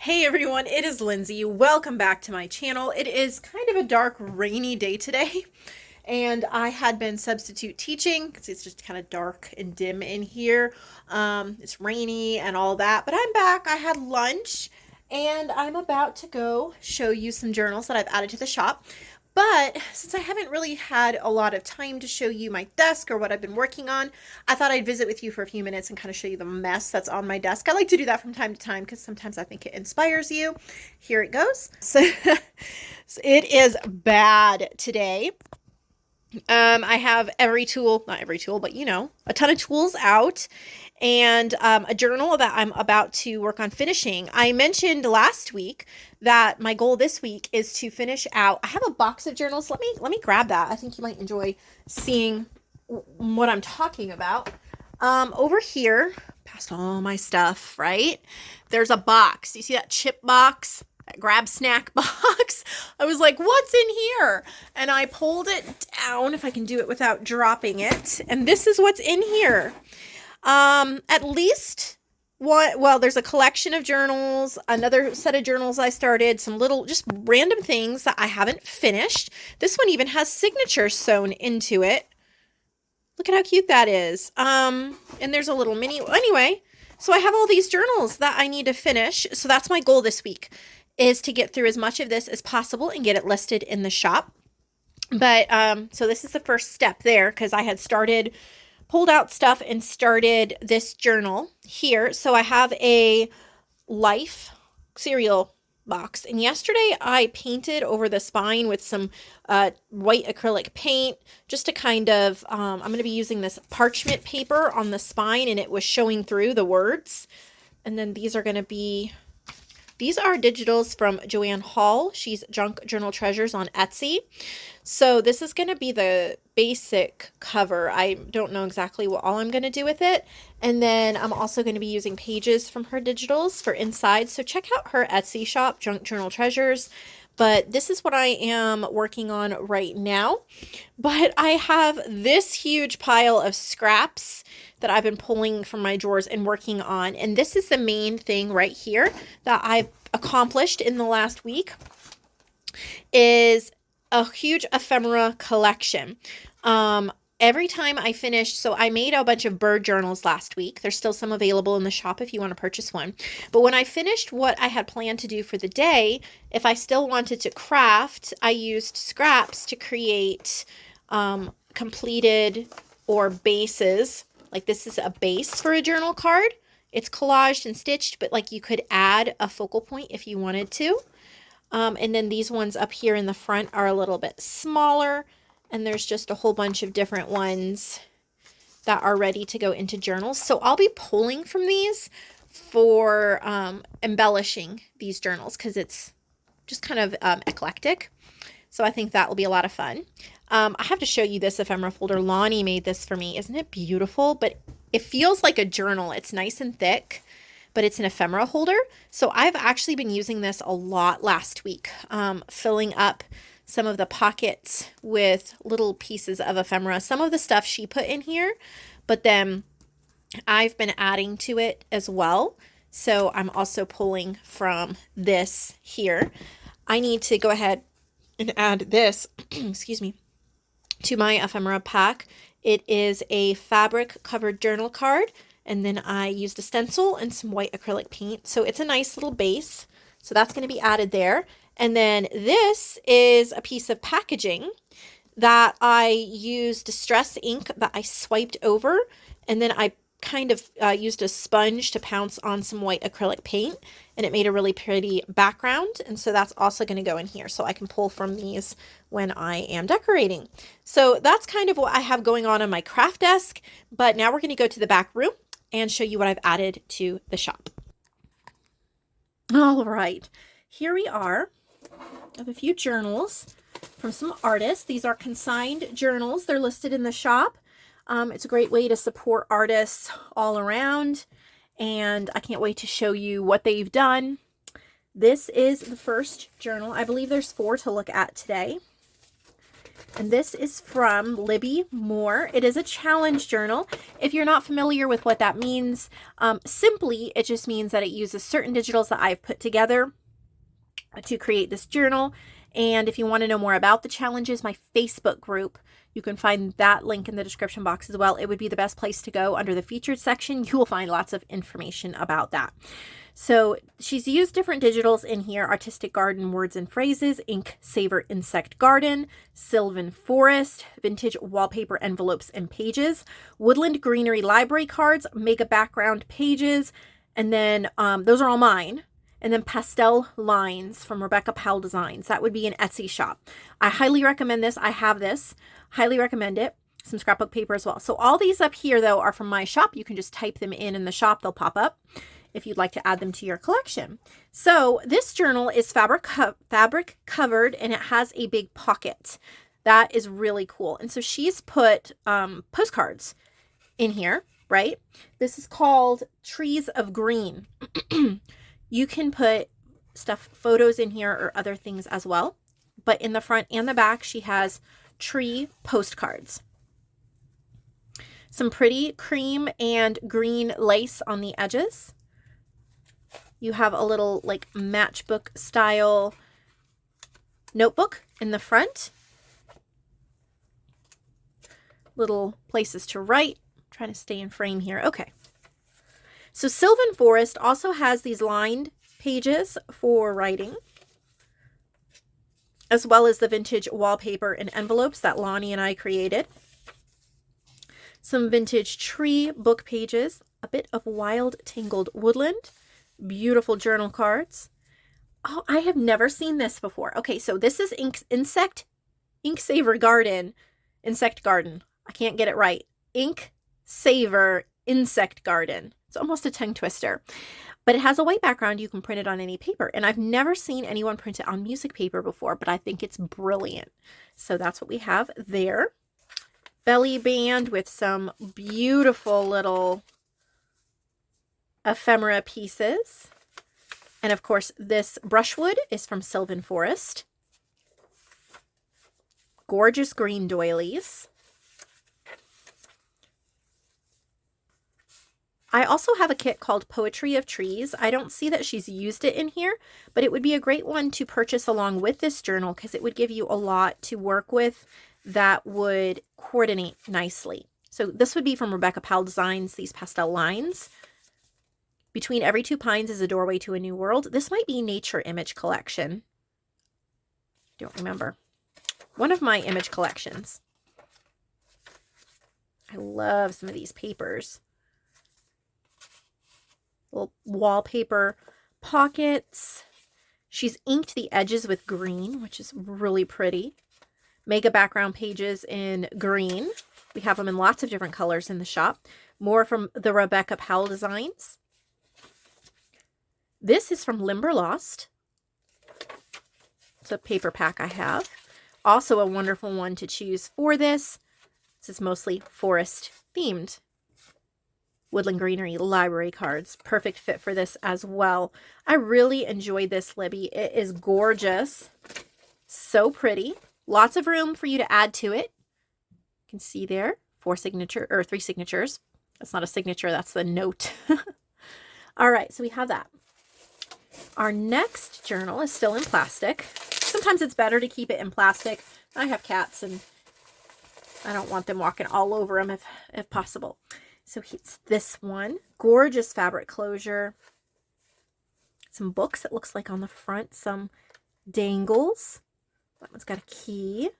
Hey everyone, it is Lindsay. Welcome back to my channel. It is kind of a dark, rainy day today, and I had been substitute teaching because it's just kind of dark and dim in here. It's rainy and all that, but I'm back. I had lunch, and I'm about to go show you some journals that I've added to the shop. But since I haven't really had a lot of time to show you my desk or what I've been working on, I thought I'd visit with you for a few minutes and kind of show you the mess that's on my desk. I like to do that from time to time because sometimes I think it inspires you. Here it goes. So it is bad today. I have every tool, not every tool, but a ton of tools out, and a journal that I'm about to work on finishing. I mentioned last week that my goal this week is to finish out. I have a box of journals. Let me grab that. I think you might enjoy seeing what I'm talking about. Over here, past all my stuff, right? There's a box. You see that chip box? Grab snack box. I was like, what's in here? And I pulled it down, if I can do it without dropping it. And this is what's in here. At least one, well, there's a collection of journals, another set of journals I started, some little, just random things that I haven't finished. This one even has signatures sewn into it. Look at how cute that is. And there's a little mini, anyway. So I have all these journals that I need to finish. So that's my goal this week, is to get through as much of this as possible and get it listed in the shop. But so this is the first step there, because I had pulled out stuff and started this journal here. So I have a Life cereal box, and yesterday I painted over the spine with some white acrylic paint, just to kind of, I'm going to be using this parchment paper on the spine, and it was showing through the words. And then these are digitals from Joanne Hall. She's Junk Journal Treasures on Etsy. So this is going to be the basic cover. I don't know exactly what all I'm going to do with it. And then I'm also going to be using pages from her digitals for inside. So check out her Etsy shop, Junk Journal Treasures. But this is what I am working on right now. But I have this huge pile of scraps that I've been pulling from my drawers and working on. And this is the main thing right here that I've accomplished in the last week, is a huge ephemera collection. Every time I finished, so I made a bunch of bird journals last week. There's still some available in the shop if you want to purchase one. But when I finished what I had planned to do for the day, if I still wanted to craft, I used scraps to create completed or bases. Like this is a base for a journal card. It's collaged and stitched, but like you could add a focal point if you wanted to. And then these ones up here in the front are a little bit smaller, and there's just a whole bunch of different ones that are ready to go into journals. So I'll be pulling from these for embellishing these journals, because it's just kind of eclectic. So I think that will be a lot of fun. I have to show you this ephemera folder. Lonnie made this for me. Isn't it beautiful? But it feels like a journal. It's nice and thick, but it's an ephemera holder. So I've actually been using this a lot last week, filling up some of the pockets with little pieces of ephemera. Some of the stuff she put in here, but then I've been adding to it as well. So I'm also pulling from this here. I need to go ahead and add this, excuse me, to my ephemera pack. It is a fabric covered journal card, and then I used a stencil and some white acrylic paint. So it's a nice little base. So that's going to be added there. And then this is a piece of packaging that I used distress ink that I swiped over, and then I kind of used a sponge to pounce on some white acrylic paint, and it made a really pretty background. And so that's also going to go in here, so I can pull from these when I am decorating. So that's kind of what I have going on my craft desk. But now we're going to go to the back room and show you what I've added to the shop. All right, here we are. I have a few journals from some artists. These are consigned journals. They're listed in the shop. It's a great way to support artists all around, and I can't wait to show you what they've done. This is the first journal. I believe there's 4 to look at today. And this is from Libby Moore. It is a challenge journal. If you're not familiar with what that means, simply it just means that it uses certain digitals that I've put together to create this journal. And if you want to know more about the challenges, my Facebook group, you can find that link in the description box as well. It would be the best place to go. Under the featured section, you will find lots of information about that. So she's used different digitals in here: Artistic Garden Words and Phrases, Ink Saver Insect Garden, Sylvan Forest, Vintage Wallpaper Envelopes and Pages, Woodland Greenery Library Cards, Mega Background Pages, and then those are all mine. And then Pastel Lines from Rebecca Powell Designs. That would be an Etsy shop. I highly recommend this. I have this. Highly recommend it. Some scrapbook paper as well. So all these up here, though, are from my shop. You can just type them in the shop. They'll pop up if you'd like to add them to your collection. So this journal is fabric covered, and it has a big pocket. That is really cool. And so she's put postcards in here, right? This is called Trees of Green. You can put photos in here or other things as well. But in the front and the back, she has tree postcards. Some pretty cream and green lace on the edges. You have a little like matchbook style notebook in the front. Little places to write. I'm trying to stay in frame here. Okay. So Sylvan Forest also has these lined pages for writing, as well as the vintage wallpaper and envelopes that Lonnie and I created. Some vintage tree book pages, a bit of wild tangled woodland, beautiful journal cards. Oh, I have never seen this before. Okay, so this is Insect Garden. I can't get it right. Ink Saver Insect Garden. It's almost a tongue twister, but it has a white background. You can print it on any paper, and I've never seen anyone print it on music paper before, but I think it's brilliant. So that's what we have there. Belly band with some beautiful little ephemera pieces. And of course, this brushwood is from Sylvan Forest. Gorgeous green doilies. I also have a kit called Poetry of Trees. I don't see that she's used it in here, but it would be a great one to purchase along with this journal because it would give you a lot to work with that would coordinate nicely. So this would be from Rebecca Powell Designs, these pastel lines. Between Every Two Pines is a Doorway to a New World. This might be Nature Image Collection. Don't remember. One of my image collections. I love some of these papers. Little wallpaper pockets. She's inked the edges with green, which is really pretty. Mega background pages in green. We have them in lots of different colors in the shop. More from the Rebecca Powell Designs. This is from Limberlost. It's a paper pack I have. Also a wonderful one to choose for this. This is mostly forest themed. Woodland Greenery Library Cards. Perfect fit for this as well. I really enjoyed this, Libby. It is gorgeous. So pretty. Lots of room for you to add to it. You can see there, 3 signatures. That's not a signature, that's the note. All right, so we have that. Our next journal is still in plastic. Sometimes it's better to keep it in plastic. I have cats and I don't want them walking all over them if possible. So it's this one. Gorgeous fabric closure. Some books, it looks like, on the front. Some dangles. That one's got a key.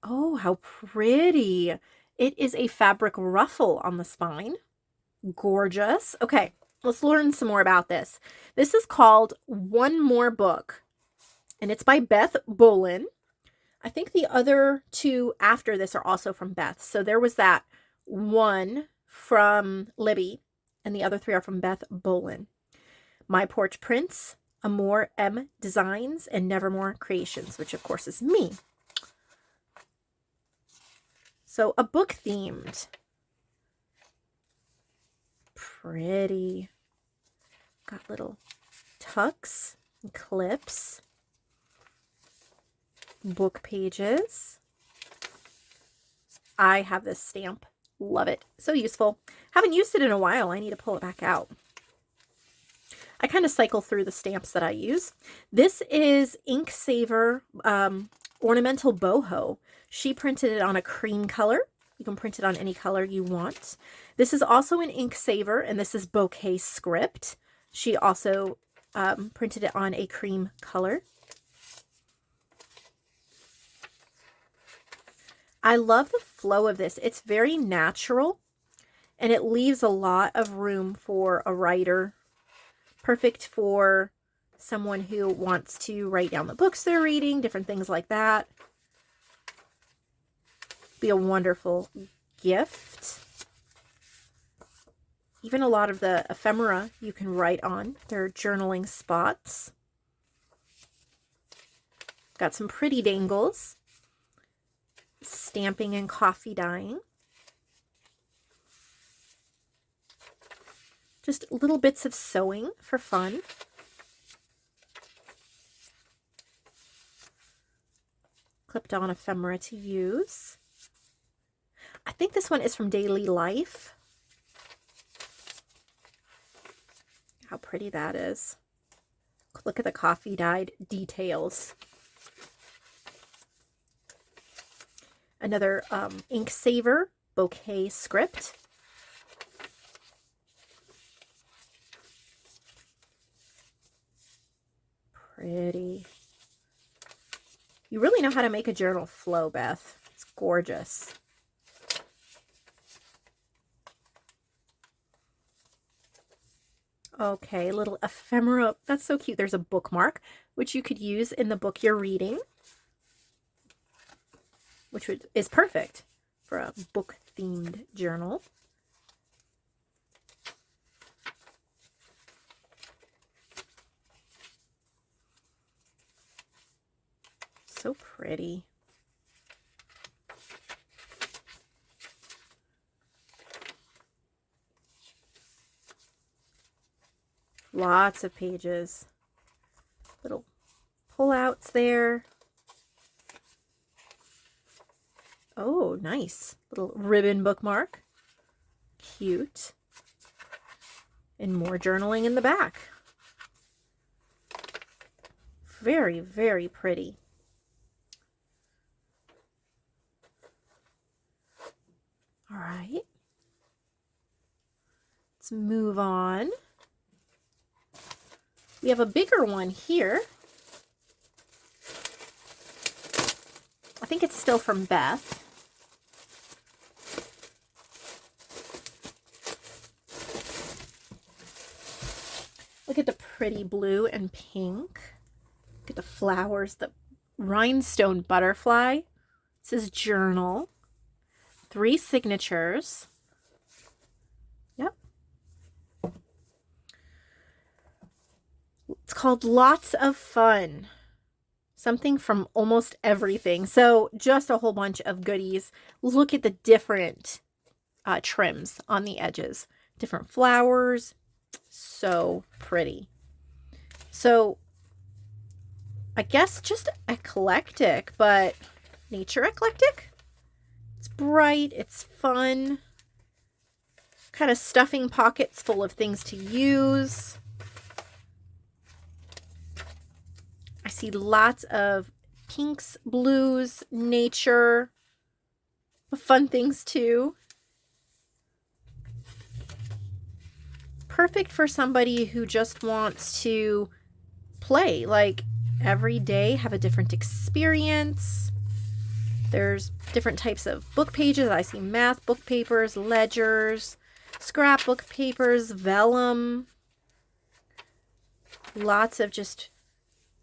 Oh, how pretty. It is a fabric ruffle on the spine. Gorgeous. Okay, let's learn some more about this. This is called One More Book, and it's by Beth Bolin. I think the other two after this are also from Beth. So there was that one from Libby, and the other 3 are from Beth Bolin. My Porch Prints, Amore M Designs, and Nevermore Creations, which of course is me. So a book themed. Pretty. Got little tucks and clips. Book pages. I have this stamp. Love it. So useful. Haven't used it in a while. I need to pull it back out. I kind of cycle through the stamps that I use. This is Ink Saver Ornamental Boho. She printed it on a cream color. You can print it on any color you want. This is also an Ink Saver, and this is Bouquet Script. She also printed it on a cream color. I love the flow of this. It's very natural, and it leaves a lot of room for a writer. Perfect for someone who wants to write down the books they're reading, different things like that. Be a wonderful gift. Even a lot of the ephemera you can write on. They're journaling spots. Got some pretty dangles. Stamping and coffee dyeing. Just little bits of sewing for fun. Clipped on ephemera to use. I think this one is from Daily Life. How pretty that is. Look at the coffee dyed details. Another Ink Saver Bouquet Script. Pretty. You really know how to make a journal flow, Beth. It's gorgeous. Okay, little ephemera. That's so cute. There's a bookmark, which you could use in the book you're reading, which is perfect for a book-themed journal. So pretty. Lots of pages. Little pullouts there. Oh, nice. Little ribbon bookmark. Cute. And more journaling in the back. Very, very pretty. All right. Let's move on. We have a bigger one here. I think it's still from Beth. Look at the pretty blue and pink. Look at the flowers, the rhinestone butterfly. It says journal. 3 signatures. Yep. It's called Lots of Fun. Something from almost everything. So just a whole bunch of goodies. Look at the different trims on the edges. Different flowers. So pretty. So I guess just eclectic, but nature eclectic. It's bright, it's fun, kind of stuffing pockets full of things to use. I see lots of pinks, blues, nature, fun things too. Perfect for somebody who just wants to play, like every day, have a different experience. There's different types of book pages. I see math book papers, ledgers, scrapbook papers, vellum. Lots of just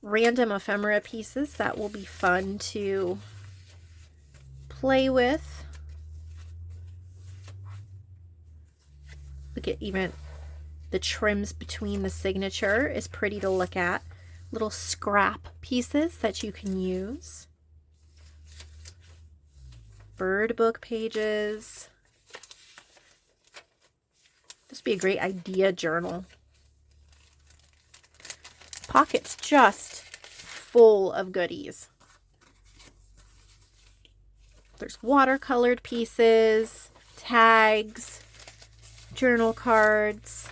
random ephemera pieces that will be fun to play with. Look at even the trims between the signature is pretty to look at. Little scrap pieces that you can use. Bird book pages. This would be a great idea journal. Pockets just full of goodies. There's watercolored pieces, tags, journal cards.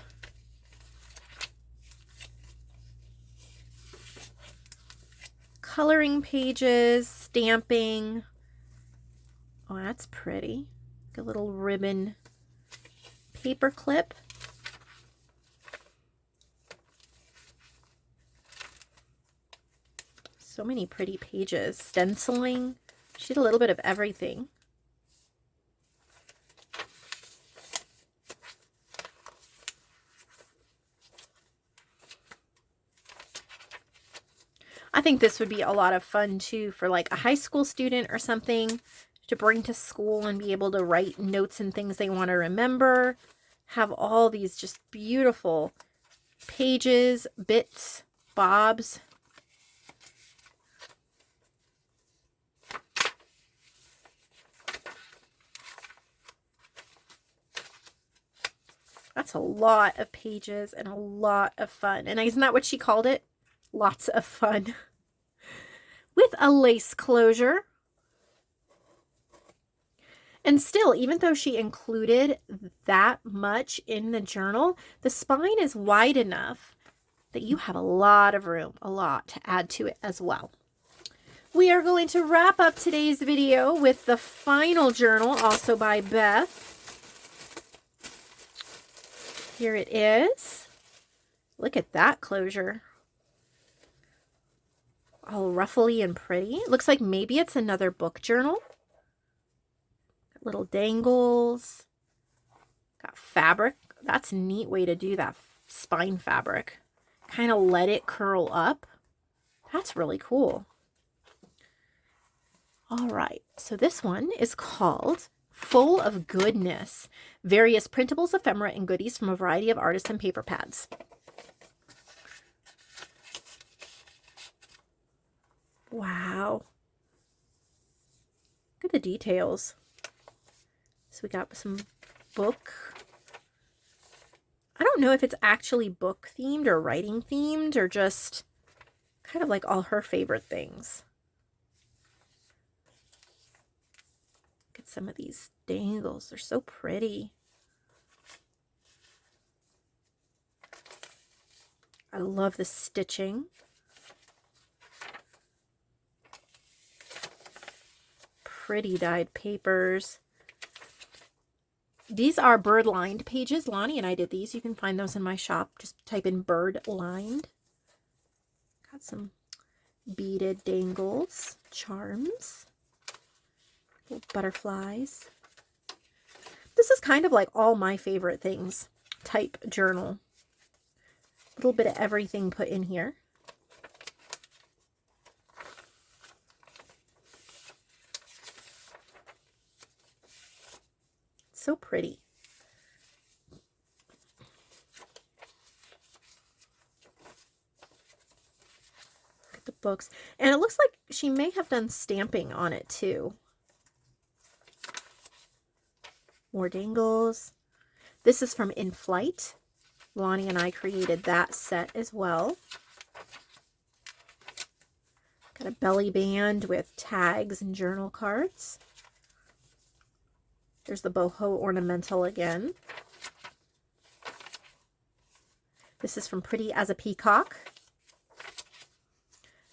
Coloring pages, stamping. Oh, that's pretty. Like a little ribbon paper clip. So many pretty pages. Stenciling. She did a little bit of everything. I think this would be a lot of fun too for like a high school student or something to bring to school and be able to write notes and things they want to remember. Have all these just beautiful pages, bits, bobs. That's a lot of pages and a lot of fun. And isn't that what she called it? Lots of fun. With a lace closure. And still, even though she included that much in the journal, the spine is wide enough that you have a lot of room, a lot to add to it as well. We are going to wrap up today's video with the final journal, also by Beth. Here it is. Look at that closure. All ruffly and pretty. It looks like maybe it's another book journal. Little dangles. Got fabric. That's a neat way to do that spine fabric. Kind of let it curl up. That's really cool. All right, so this one is called Full of Goodness. Various printables, ephemera, and goodies from a variety of artists and paper pads. Wow. Look at the details. So we got some book. I don't know if it's actually book themed or writing themed or just kind of like all her favorite things. Look at some of these dangles. They're so pretty. I love the stitching. Pretty dyed papers. These are bird lined pages. Lonnie and I did these. You can find those in my shop. Just type in bird lined. Got some beaded dangles, charms, little butterflies. This is kind of like all my favorite things type journal. A little bit of everything put in here. So pretty. Look at the books. And it looks like she may have done stamping on it too. More dangles. This is from In Flight. Lonnie and I created that set as well. Got a belly band with tags and journal cards. There's the boho ornamental again. This is from Pretty as a Peacock.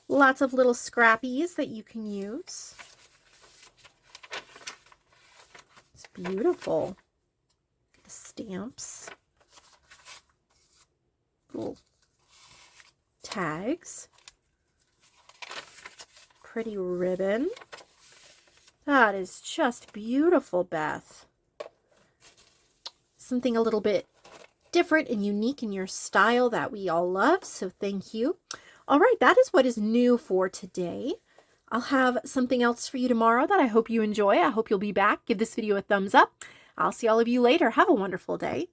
Lots of little scrappies that you can use. It's beautiful. The stamps. Little tags. Pretty ribbon. That is just beautiful, Beth. Something a little bit different and unique in your style that we all love, so thank you. All right, that is what is new for today. I'll have something else for you tomorrow that I hope you enjoy. I hope you'll be back. Give this video a thumbs up. I'll see all of you later. Have a wonderful day.